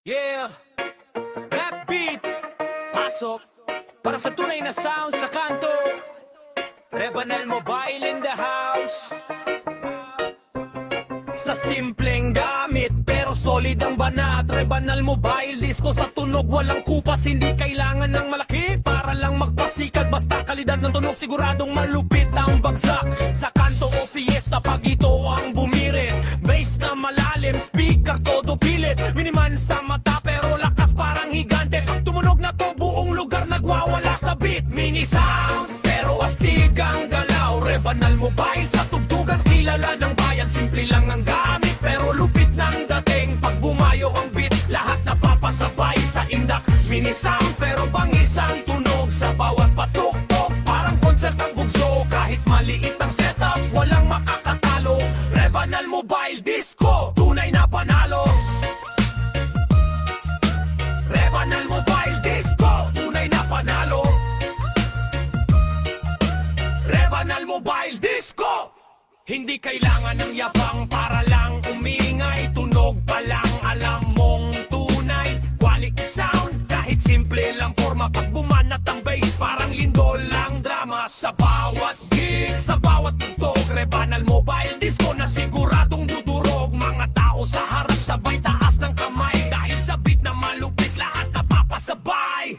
Yeah, rap beat, pasok para sa tunay na sound sa kanto. Rebanal Mobile in the house. Sa simpleng gamit pero solid ang banat. Rebanal Mobile disco sa tunog walang kupas. Hindi kailangan ng malaki para lang magpasikat. Basta kalidad ng tunog siguradong malupit ang bagsak. Sa kanto o fiesta pag ito ang bumirit. Bass na malalim, speaker todo pilit. Miniman sa mata pero lakas parang higante. Pag tumunog na to buong lugar nagwawala sa beat. Mini sound pero astig ang galaw. Rebanal Mobile sa tugtugan kilala ng bayan. Simple lang ang gamit pero lupit ng dating. Pag bumayo ang beat lahat napapasabay sa indak. Mini sound pero bangis ang tunog sa bawat patuktok. Parang concert ang bugso kahit maliit ang setup walang makakatalo. Rebanal Mobile Disco, tunay na panalo. Rebanal Mobile Disco, tunay na panalo. Rebanal Mobile Disco. Hindi kailangan ng yabang para lang umingay. Tunog pa lang alam mong tunay. Quality sound kahit simple lang forma. Pag bumanat ang bass parang lindol lang drama. Sa bawat gig, sa bawat tugtog. Rebanal Mobile Disco na siguradong dudurog. Mga tao sa harap sabay taas ng kamay. Dahil sa beat na malupit lahat napapasabay.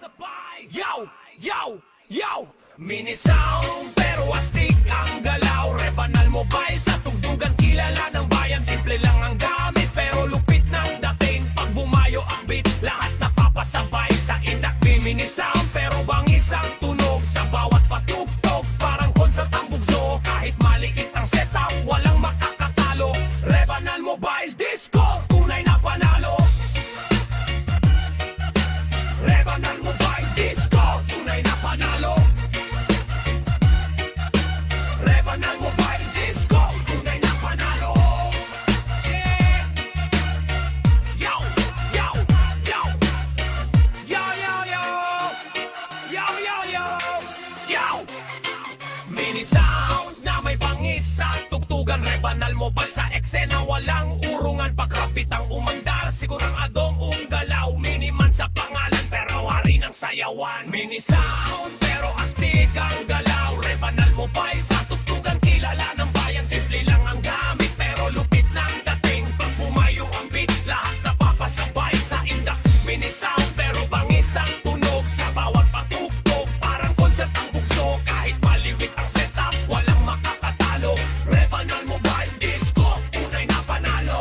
Yow, yow, yow. Mini sound pero astig ang galaw. Rebanal Mobile sa tugtugan kilala ng bayan. Simple lang ang gamit pero lupit ng dating. Pag bumayo ang beat lahat napapasabay sa indak. Mini sound pero bangis ang tunog sa bawat patugtog. Parang concert ang bugso kahit maliit ang setup walang makakatalo. Rebanal Mobile Disco, tunay na panalo. Rebanal Mobile Disco, tunay na panalo. Rebanal Mobile Disco, tunay na panalo. Yeah. Yo, yo, yo. Yo, yo, yo. Yo, yo, yo. Yo. Mini sound na may bangis sa tugtugan. Rebanal Mobile sa eksena walang urungan. Pagkapit ang umandar sigurang adong galaw. Miniman sa pangalan pero hari ng sayawan. Mini sound pero astig ang galaw. Rebanal Mobile sa tugtugan kilala ng bayan. Simple lang ang gamit pero lupit ng dating. Pag bumayo ang beat lahat napapasabay sa indak. Mini sound pero bangis ang tunog sa bawat patugtog. Parang concert ang bugso kahit maliwit ang setup walang makakatalo. Rebanal Mobile Disco, tunay na panalo.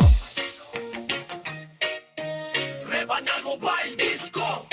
Rebanal Mobile Disco.